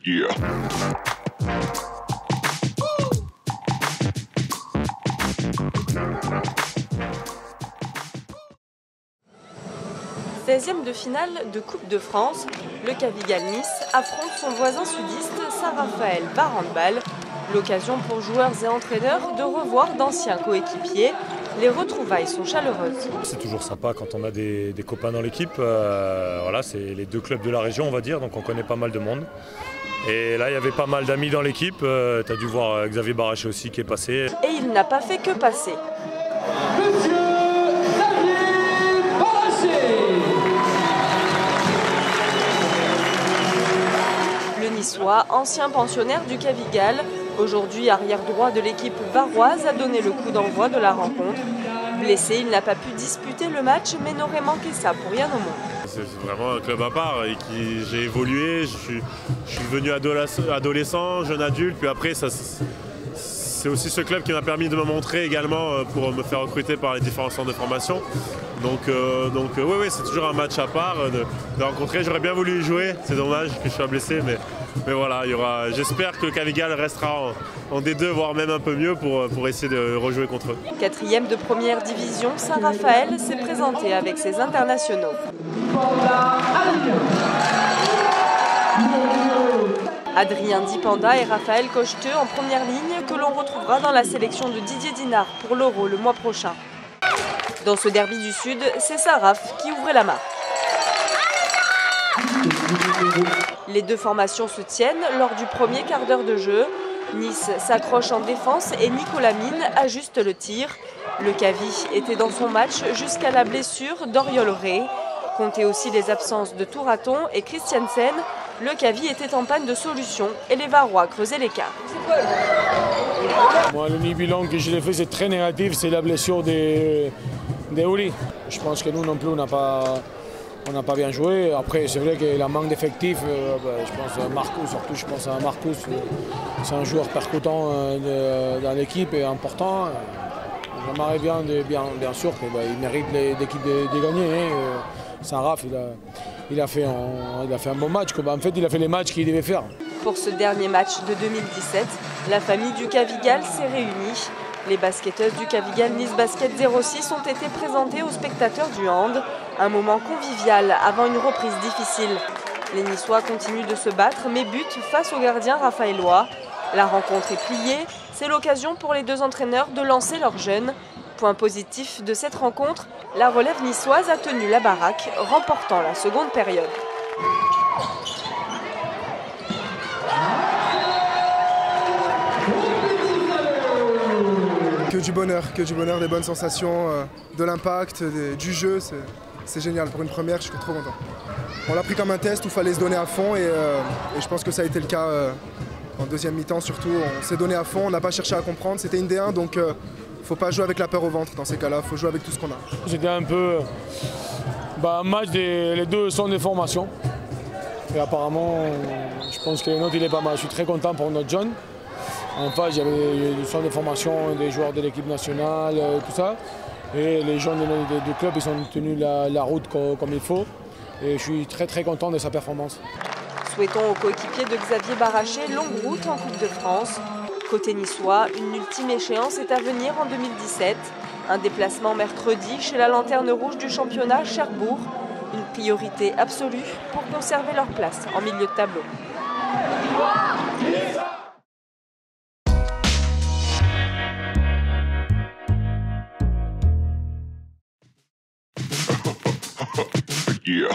Yeah. 16e de finale de Coupe de France, le Cavigal Nice affronte son voisin sudiste Saint-Raphaël Barhandbal. L'occasion pour joueurs et entraîneurs de revoir d'anciens coéquipiers. Les retrouvailles sont chaleureuses. C'est toujours sympa quand on a des copains dans l'équipe. Voilà, c'est les deux clubs de la région, on va dire, donc on connaît pas mal de monde. Et là, il y avait pas mal d'amis dans l'équipe. Tu as dû voir Xavier Baraché aussi qui est passé. Et il n'a pas fait que passer. Monsieur Xavier Baraché. Le Niçois, ancien pensionnaire du Cavigal, aujourd'hui arrière droit de l'équipe varoise, a donné le coup d'envoi de la rencontre. Blessé, il n'a pas pu disputer le match, mais n'aurait manqué ça pour rien au monde. C'est vraiment un club à part et j'ai évolué, je suis devenu adolescent, jeune adulte, puis après c'est aussi ce club qui m'a permis de me montrer également pour me faire recruter par les différents centres de formation. Donc oui, c'est toujours un match à part de rencontrer. J'aurais bien voulu y jouer, c'est dommage que je sois blessé, mais voilà, j'espère que le Cavigal restera en D2, voire même un peu mieux pour essayer de rejouer contre eux. 4e de première division, Saint-Raphaël s'est présenté avec ses internationaux. Adrien Dipanda et Raphaël Cocheteux en première ligne, que l'on retrouvera dans la sélection de Didier Dinard pour l'Euro le mois prochain. Dans ce derby du Sud, c'est Saraf qui ouvrait la marque. Les deux formations se tiennent lors du premier quart d'heure de jeu. Nice s'accroche en défense et Nicolas Mine ajuste le tir. Le Cavi était dans son match jusqu'à la blessure d'Oriol Rey. Comptez aussi les absences de Touraton et Christiansen. Le Cavi était en panne de solutions et les Varois creusaient l'écart. Moi, le bilan que je l'ai fait, c'est très négatif, c'est la blessure de Uli. Je pense que nous non plus, on n'a pas bien joué. Après, c'est vrai que la manque d'effectifs, je pense à Marcus, surtout je pense à Marcus, c'est un joueur percutant dans l'équipe et important. J'aimerais bien sûr qu'il mérite l'équipe de gagner. Saint-Raph, il a fait un bon match. En fait, il a fait les matchs qu'il devait faire. Pour ce dernier match de 2017, la famille du Cavigal s'est réunie. Les basketteuses du Cavigal Nice Basket 06 ont été présentées aux spectateurs du hand. Un moment convivial avant une reprise difficile. Les Niçois continuent de se battre, mais butent face au gardien raphaélois. La rencontre est pliée. C'est l'occasion pour les deux entraîneurs de lancer leurs jeunes. Point positif de cette rencontre, la relève niçoise a tenu la baraque, remportant la seconde période. Que du bonheur, des bonnes sensations, de l'impact, du jeu, c'est génial. Pour une première, je suis trop content. On l'a pris comme un test où il fallait se donner à fond et je pense que ça a été le cas en deuxième mi-temps surtout. On s'est donné à fond, on n'a pas cherché à comprendre, c'était une D1 donc faut pas jouer avec la peur au ventre dans ces cas-là, il faut jouer avec tout ce qu'on a. C'était un peu un match, les deux sont des formations. Et apparemment, je pense que le nôtre il est pas mal. Je suis très content pour notre jeune. En face, il y avait du centre de formation des joueurs de l'équipe nationale, tout ça. Et les jeunes du club, ils ont tenu la route comme il faut. Et je suis très content de sa performance. Souhaitons aux coéquipiers de Xavier Baraché longue route en Coupe de France. Côté niçois, une ultime échéance est à venir en 2017. Un déplacement mercredi chez la lanterne rouge du championnat Cherbourg. Une priorité absolue pour conserver leur place en milieu de tableau. Yeah.